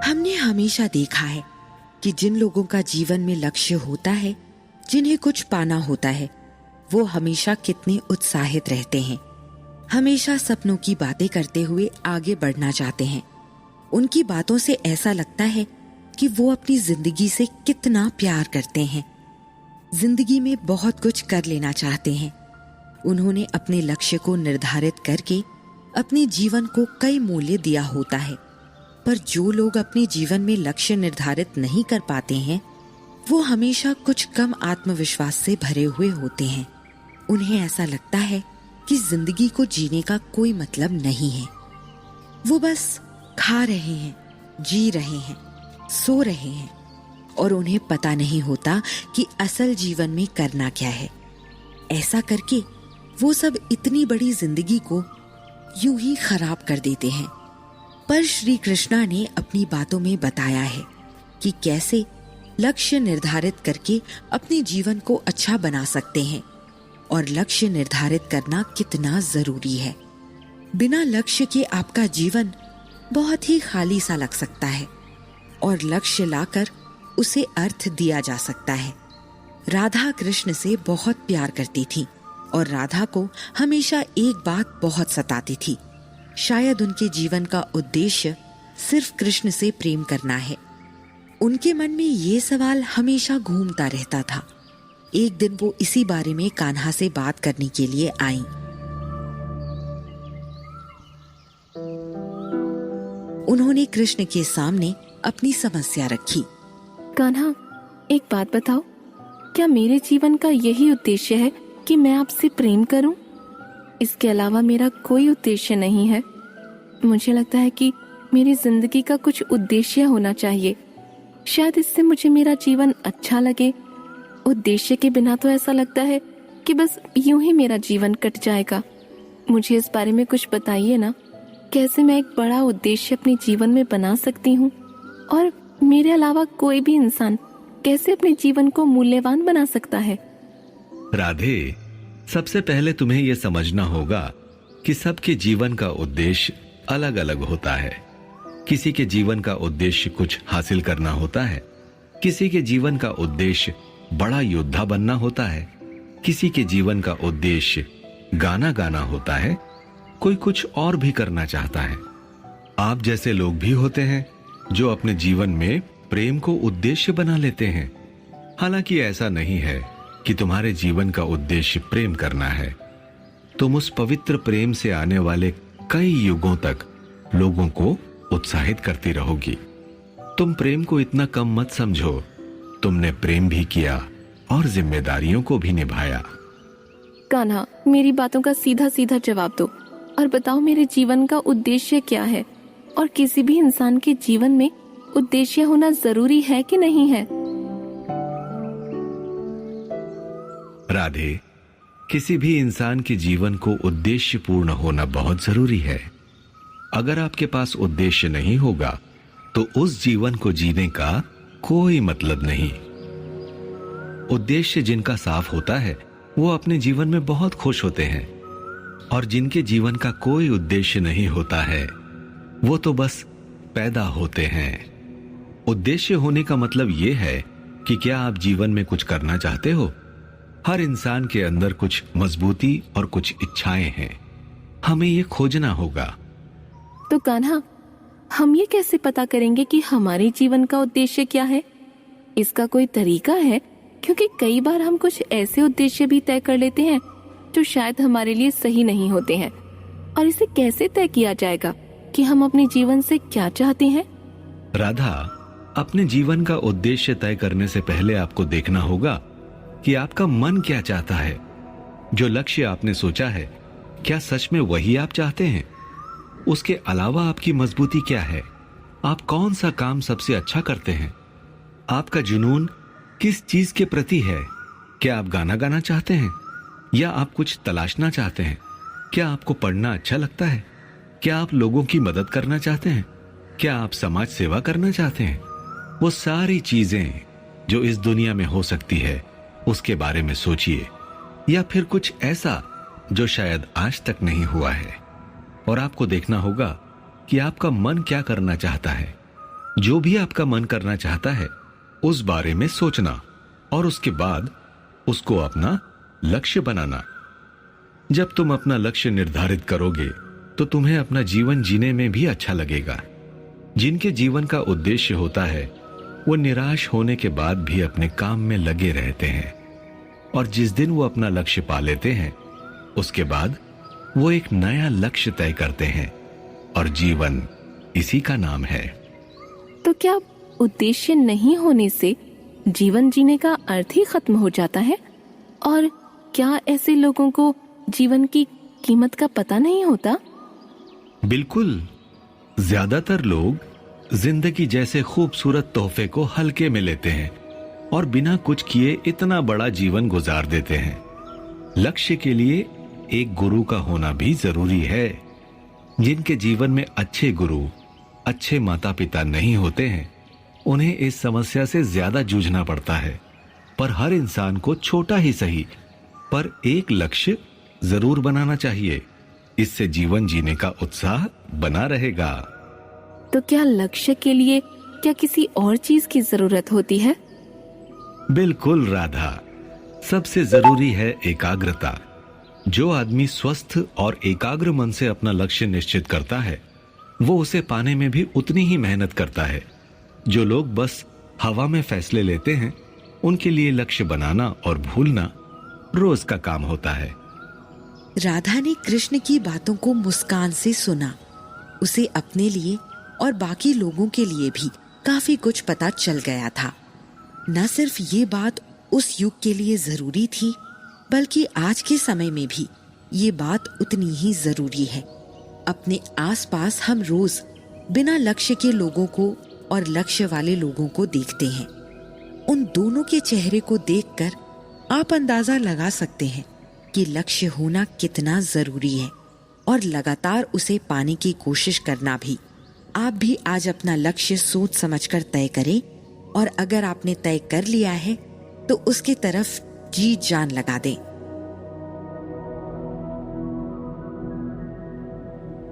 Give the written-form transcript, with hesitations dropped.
हमने हमेशा देखा है कि जिन लोगों का जीवन में लक्ष्य होता है, जिन्हें कुछ पाना होता है, वो हमेशा कितने उत्साहित रहते हैं। हमेशा सपनों की बातें करते हुए आगे बढ़ना चाहते हैं। उनकी बातों से ऐसा लगता है कि वो अपनी जिंदगी से कितना प्यार करते हैं। जिंदगी में बहुत कुछ कर लेना चाहते हैं। उन्होंने अपने लक्ष्य को निर्धारित करके अपने जीवन को कई मूल्य दिया होता है। पर जो लोग अपने जीवन में लक्ष्य निर्धारित नहीं कर पाते हैं, वो हमेशा कुछ कम आत्मविश्वास से भरे हुए होते हैं। उन्हें ऐसा लगता है कि जिंदगी को जीने का कोई मतलब नहीं है। वो बस खा रहे हैं, जी रहे हैं, सो रहे हैं और उन्हें पता नहीं होता कि असल जीवन में करना क्या है। ऐसा करके वो सब इतनी बड़ी जिंदगी को यूं ही खराब कर देते हैं। पर श्री कृष्णा ने अपनी बातों में बताया है कि कैसे लक्ष्य निर्धारित करके अपने जीवन को अच्छा बना सकते हैं और लक्ष्य निर्धारित करना कितना जरूरी है। बिना लक्ष्य के आपका जीवन बहुत ही खाली सा लग सकता है और लक्ष्य लाकर उसे अर्थ दिया जा सकता है। राधा कृष्ण से बहुत प्यार करती थी और राधा को हमेशा एक बात बहुत सताती थी। शायद उनके जीवन का उद्देश्य सिर्फ कृष्ण से प्रेम करना है। उनके मन में ये सवाल हमेशा घूमता रहता था। एक दिन वो इसी बारे में कान्हा से बात करने के लिए आईं। उन्होंने कृष्ण के सामने अपनी समस्या रखी। कान्हा, एक बात बताओ, क्या मेरे जीवन का यही उद्देश्य है कि मैं आपसे प्रेम करूं? इसके अलावा मेरा कोई उद्देश्य नहीं है। मुझे लगता है कि मेरी जिंदगी का कुछ उद्देश्य होना चाहिए। शायद इससे मुझे मेरा जीवन अच्छा लगे। उद्देश्य के बिना तो ऐसा लगता है कि बस यूं ही मेरा जीवन कट जाएगा। मुझे इस बारे में कुछ बताइए ना, कैसे मैं एक बड़ा उद्देश्य अपने जीवन में बना सकती हूँ और मेरे अलावा कोई भी इंसान कैसे अपने जीवन को मूल्यवान बना सकता है। राधे, सबसे पहले तुम्हें यह समझना होगा कि सबके जीवन का उद्देश्य अलग अलग होता है। किसी के जीवन का उद्देश्य कुछ हासिल करना होता है, किसी के जीवन का उद्देश्य बड़ा योद्धा बनना होता है, किसी के जीवन का उद्देश्य गाना गाना होता है, कोई कुछ और भी करना चाहता है। आप जैसे लोग भी होते हैं जो अपने जीवन में प्रेम को उद्देश्य बना लेते हैं। हालांकि ऐसा नहीं है कि तुम्हारे जीवन का उद्देश्य प्रेम करना है। तुम उस पवित्र प्रेम से आने वाले कई युगों तक लोगों को उत्साहित करती रहोगी। तुम प्रेम को इतना कम मत समझो। तुमने प्रेम भी किया और जिम्मेदारियों को भी निभाया। कान्हा, मेरी बातों का सीधा सीधा जवाब दो और बताओ मेरे जीवन का उद्देश्य क्या है और किसी भी इंसान के जीवन में उद्देश्य होना जरूरी है कि नहीं है। राधे, किसी भी इंसान के जीवन को उद्देश्य पूर्ण होना बहुत जरूरी है। अगर आपके पास उद्देश्य नहीं होगा तो उस जीवन को जीने का कोई मतलब नहीं। उद्देश्य जिनका साफ होता है वो अपने जीवन में बहुत खुश होते हैं, और जिनके जीवन का कोई उद्देश्य नहीं होता है वो तो बस पैदा होते हैं। उद्देश्य होने का मतलब ये है कि क्या आप जीवन में कुछ करना चाहते हो। हर इंसान के अंदर कुछ मजबूती और कुछ इच्छाएं हैं। हमें ये खोजना होगा। तो कान्हा, हम ये कैसे पता करेंगे कि हमारे जीवन का उद्देश्य क्या है? इसका कोई तरीका है? क्योंकि कई बार हम कुछ ऐसे उद्देश्य भी तय कर लेते हैं जो शायद हमारे लिए सही नहीं होते हैं। और इसे कैसे तय किया जाएगा कि हम अपने जीवन से क्या चाहते हैं? राधा, अपने जीवन का उद्देश्य तय करने से पहले आपको देखना होगा कि आपका मन क्या चाहता है। जो लक्ष्य आपने सोचा है, क्या सच में वही आप चाहते हैं? उसके अलावा आपकी मजबूती क्या है? आप कौन सा काम सबसे अच्छा करते हैं? आपका जुनून किस चीज के प्रति है? क्या आप गाना गाना चाहते हैं या आप कुछ तलाशना चाहते हैं? क्या आपको पढ़ना अच्छा लगता है? क्या आप लोगों की मदद करना चाहते हैं? क्या आप समाज सेवा करना चाहते हैं? वो सारी चीजें जो इस दुनिया में हो सकती है उसके बारे में सोचिए। या फिर कुछ ऐसा जो शायद आज तक नहीं हुआ है, और आपको देखना होगा कि आपका मन क्या करना चाहता है। जो भी आपका मन करना चाहता है उस बारे में सोचना और उसके बाद उसको अपना लक्ष्य बनाना। जब तुम अपना लक्ष्य निर्धारित करोगे तो तुम्हें अपना जीवन जीने में भी अच्छा लगेगा। जिनके जीवन का उद्देश्य होता है वो निराश होने के बाद भी अपने काम में लगे रहते हैं, और जिस दिन वो अपना लक्ष्य पा लेते हैं उसके बाद वो एक नया लक्ष्य तय करते हैं, और जीवन इसी का नाम है। तो क्या उद्देश्य नहीं होने से जीवन जीने का अर्थ ही खत्म हो जाता है? और क्या ऐसे लोगों को जीवन की कीमत का पता नहीं होता? बिल्कुल, ज्यादातर लोग जिंदगी जैसे खूबसूरत तोहफे को हल्के में लेते हैं और बिना कुछ किए इतना बड़ा जीवन गुजार देते हैं। लक्ष्य के लिए एक गुरु का होना भी जरूरी है। जिनके जीवन में अच्छे गुरु, अच्छे माता पिता नहीं होते हैं, उन्हें इस समस्या से ज्यादा जूझना पड़ता है। पर हर इंसान को छोटा ही सही पर एक लक्ष्य जरूर बनाना चाहिए। इससे जीवन जीने का उत्साह बना रहेगा। तो क्या लक्ष्य के लिए क्या किसी और चीज की जरूरत होती है? बिल्कुल राधा, सबसे जरूरी है एकाग्रता। जो आदमी स्वस्थ और एकाग्र मन से अपना लक्ष्य निश्चित करता है वो उसे पाने में भी उतनी ही मेहनत करता है। जो लोग बस हवा में फैसले लेते हैं उनके लिए लक्ष्य बनाना और भूलना रोज का काम होता है। राधा ने कृष्ण की बातों को मुस्कान से सुना। उसे अपने लिए और बाकी लोगों के लिए भी काफी कुछ पता चल गया था। न सिर्फ ये बात उस युग के लिए जरूरी थी, बल्कि आज के समय में भी ये बात उतनी ही जरूरी है। अपने आसपास हम रोज बिना लक्ष्य के लोगों को और लक्ष्य वाले लोगों को देखते हैं। उन दोनों के चेहरे को देखकर आप अंदाजा लगा सकते हैं कि लक्ष्य होना कितना जरूरी है और लगातार उसे पाने की कोशिश करना भी। आप भी आज अपना लक्ष्य सोच समझकर तय करें, और अगर आपने तय कर लिया है तो उसके तरफ जी जान लगा दें।